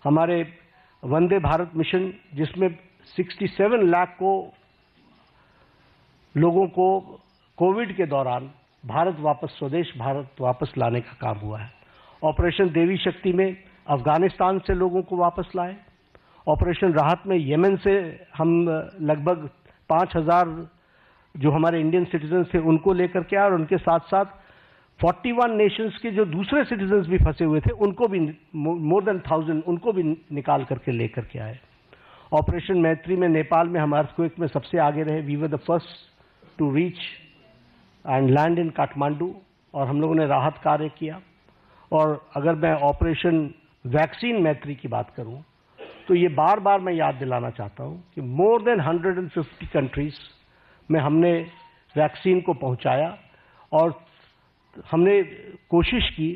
हमारे वंदे भारत मिशन, जिसमें 67 लाख लोगों को कोविड के दौरान भारत वापस, स्वदेश भारत वापस लाने का काम हुआ है। ऑपरेशन देवी शक्ति में अफगानिस्तान से लोगों को वापस लाए। ऑपरेशन राहत में यमन से हम लगभग 5,000 जो हमारे इंडियन सिटीजन थे उनको लेकर के आए, और उनके साथ साथ 41 नेशंस के जो दूसरे सिटीजन्स भी फंसे हुए थे उनको भी, मोर देन 1000 उनको भी निकाल करके लेकर के आए। ऑपरेशन मैत्री में नेपाल में हम अर्थक्वेक में सबसे आगे रहे। We were the first to reach and land in Kathmandu, और हम लोगों ने राहत कार्य किया। और अगर मैं ऑपरेशन वैक्सीन मैत्री की बात करूं तो ये बार बार मैं याद दिलाना चाहता हूं कि मोर देन 150 कंट्रीज में हमने वैक्सीन को पहुंचाया, और हमने कोशिश की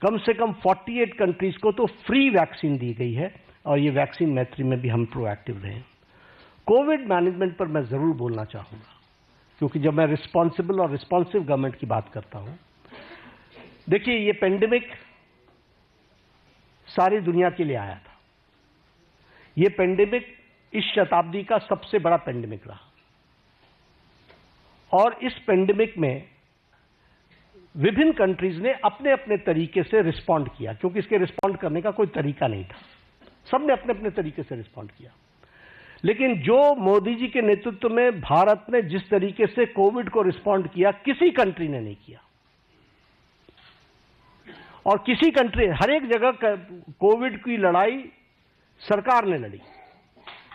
कम से कम 48 कंट्रीज को तो फ्री वैक्सीन दी गई है, और ये वैक्सीन मैत्री में भी हम प्रोएक्टिव रहे। कोविड मैनेजमेंट पर मैं जरूर बोलना चाहूंगा, क्योंकि जब मैं रिस्पॉन्सिबल और रिस्पॉन्सिव गवर्नमेंट की बात करता हूं, देखिए ये पेंडेमिक सारी दुनिया के लिए आया था। ये पेंडेमिक इस शताब्दी का सबसे बड़ा पेंडेमिक रहा, और इस पेंडेमिक में विभिन्न कंट्रीज ने अपने अपने तरीके से रिस्पॉन्ड किया, क्योंकि इसके रिस्पॉन्ड करने का कोई तरीका नहीं था। सबने अपने अपने तरीके से रिस्पॉन्ड किया। लेकिन जो मोदी जी के नेतृत्व में भारत ने जिस तरीके से कोविड को रिस्पॉन्ड किया, किसी कंट्री ने नहीं किया। और किसी कंट्री, हर एक जगह कोविड की लड़ाई सरकार ने लड़ी।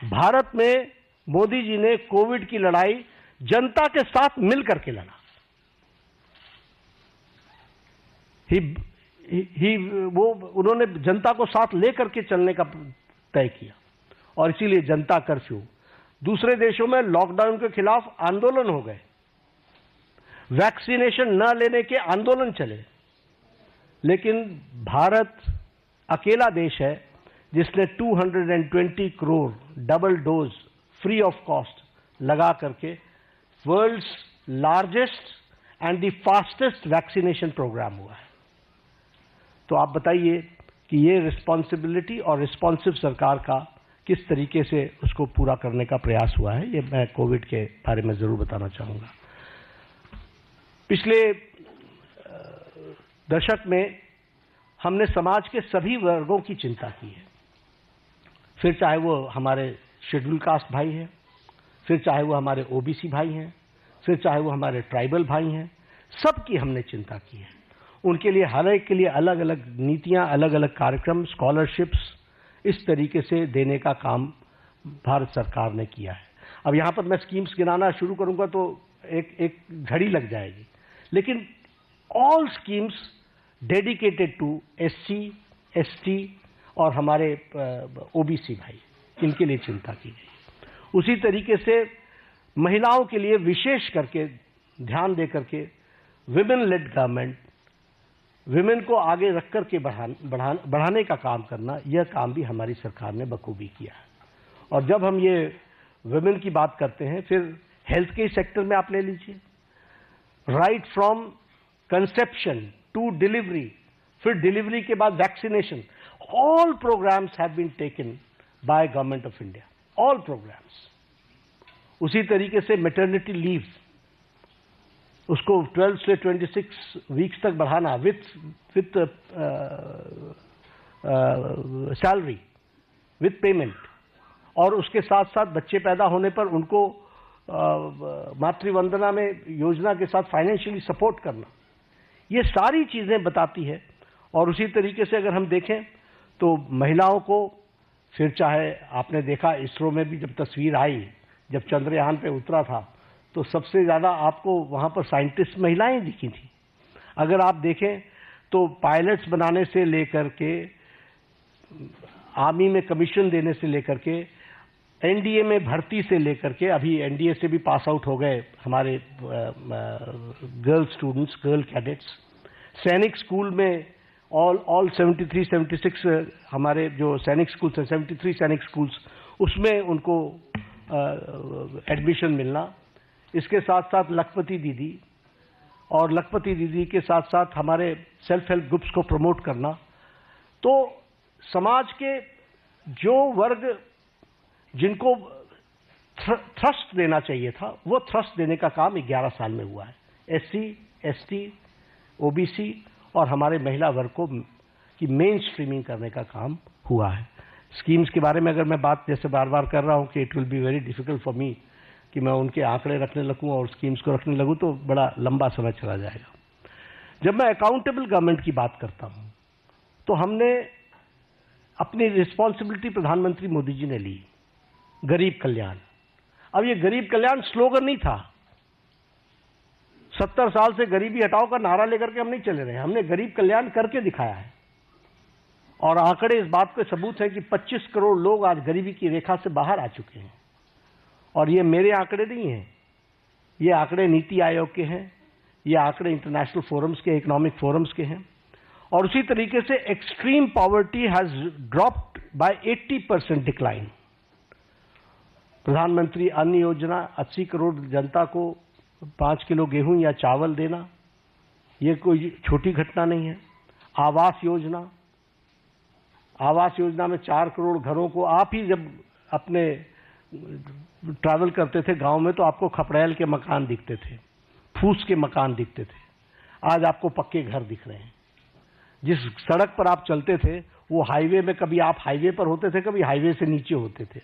भारत में मोदी जी ने कोविड की लड़ाई जनता के साथ मिलकर के लड़ा। उन्होंने जनता को साथ लेकर के चलने का तय किया, और इसीलिए जनता कर्फ्यू। दूसरे देशों में लॉकडाउन के खिलाफ आंदोलन हो गए, वैक्सीनेशन न लेने के आंदोलन चले। लेकिन भारत अकेला देश है जिसने 220 crore double dose free of cost लगा करके world's largest and the fastest vaccination programme हुआ है। तो आप बताइए कि ये रिस्पॉन्सिबिलिटी और रिस्पॉन्सिव सरकार का किस तरीके से उसको पूरा करने का प्रयास हुआ है, ये मैं कोविड के बारे में जरूर बताना चाहूंगा। पिछले दशक में हमने समाज के सभी वर्गों की चिंता की है, फिर चाहे वो हमारे शेड्यूल कास्ट भाई हैं, फिर चाहे वो हमारे ओबीसी भाई हैं, फिर चाहे वो हमारे ट्राइबल भाई हैं, सबकी हमने चिंता की है। उनके लिए हर एक के लिए अलग अलग नीतियां, अलग अलग कार्यक्रम, स्कॉलरशिप्स इस तरीके से देने का काम भारत सरकार ने किया है। अब यहां पर मैं स्कीम्स गिनाना शुरू करूंगा तो एक घड़ी लग जाएगी, लेकिन all schemes dedicated to SC, ST और हमारे ओबीसी भाई, इनके लिए चिंता की गई। उसी तरीके से महिलाओं के लिए विशेष करके ध्यान देकर के विमेन लेड गवर्नमेंट, विमेन को आगे रख करके बढ़ाने का काम करना, यह काम भी हमारी सरकार ने बखूबी किया है। और जब हम ये विमेन की बात करते हैं, फिर हेल्थ के सेक्टर में आप ले लीजिए, right from conception to delivery, फिर डिलीवरी के बाद vaccination, all programmes have been taken by government of India, all programmes. उसी तरीके से मैटरनिटी लीव, उसको 12 से 26 वीक्स तक बढ़ाना विथ सैलरी, विथ पेमेंट, और उसके साथ साथ बच्चे पैदा होने पर उनको मातृवंदना में योजना के साथ फाइनेंशियली सपोर्ट करना, ये सारी चीजें बताती है। और उसी तरीके से अगर हम देखें तो महिलाओं को, फिर चाहे आपने देखा इसरो में भी जब तस्वीर आई, जब चंद्रयान पे उतरा था, तो सबसे ज्यादा आपको वहां पर साइंटिस्ट महिलाएं दिखी थी। अगर आप देखें तो पायलट्स बनाने से लेकर के, आर्मी में कमीशन देने से लेकर के, एनडीए में भर्ती से लेकर के, अभी एनडीए से भी पास आउट हो गए हमारे गर्ल स्टूडेंट्स, गर्ल कैडेट्स, सैनिक स्कूल में ऑल 73, 76 हमारे जो सैनिक स्कूल्स हैं, 73 सैनिक स्कूल्स, उसमें उनको एडमिशन मिलना। इसके साथ साथ लखपति दीदी, और लखपति दीदी के साथ साथ हमारे सेल्फ हेल्प ग्रुप्स को प्रमोट करना। तो समाज के जो वर्ग जिनको थ्रस्ट देना चाहिए था वो थ्रस्ट देने का काम 11 साल में हुआ है। एससी, एसटी, ओबीसी और हमारे महिला वर्ग को की मेन स्ट्रीमिंग करने का काम हुआ है। स्कीम्स के बारे में अगर मैं बात जैसे बार बार कर रहा हूं कि it will be very difficult for me कि मैं उनके आंकड़े रखने लगूं और स्कीम्स को रखने लगूं तो बड़ा लंबा समय चला जाएगा। जब मैं अकाउंटेबल गवर्नमेंट की बात करता हूं तो हमने अपनी रिस्पॉन्सिबिलिटी प्रधानमंत्री मोदी जी ने ली, गरीब कल्याण। अब ये गरीब कल्याण स्लोगन नहीं था, 70 साल से गरीबी हटाओ का नारा लेकर के हम नहीं चले रहे हैं, हमने गरीब कल्याण करके दिखाया है। और आंकड़े इस बात के सबूत है कि 25 करोड़ लोग आज गरीबी की रेखा से बाहर आ चुके हैं। और ये मेरे आंकड़े नहीं हैं, ये आंकड़े नीति आयोग के हैं, ये आंकड़े इंटरनेशनल फोरम्स के, इकोनॉमिक फोरम्स के हैं। और उसी तरीके से extreme poverty has dropped by 80% decline. प्रधानमंत्री अन्न योजना 80 करोड़ जनता को 5 किलो गेहूं या चावल देना, ये कोई छोटी घटना नहीं है। आवास योजना में 4 करोड़ घरों को, आप ही जब अपने ट्रैवल करते थे गांव में तो आपको खपड़ैल के मकान दिखते थे, फूस के मकान दिखते थे, आज आपको पक्के घर दिख रहे हैं। जिस सड़क पर आप चलते थे वो हाईवे में, कभी आप हाईवे पर होते थे, कभी हाईवे से नीचे होते थे,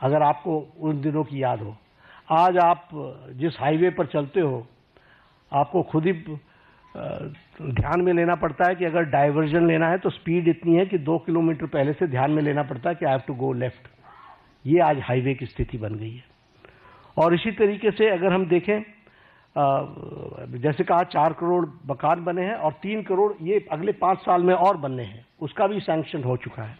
अगर आपको उन दिनों की याद हो। आज आप जिस हाईवे पर चलते हो आपको खुद ही ध्यान में लेना पड़ता है कि अगर डाइवर्जन लेना है तो स्पीड इतनी है कि 2 किलोमीटर पहले से ध्यान में लेना पड़ता है कि I have to go left. ये आज हाईवे की स्थिति बन गई है। और इसी तरीके से अगर हम देखें, जैसे कहा 4 करोड़ मकान बने हैं और 3 करोड़ ये अगले 5 साल में और बनने हैं, उसका भी सैंक्शन हो चुका है।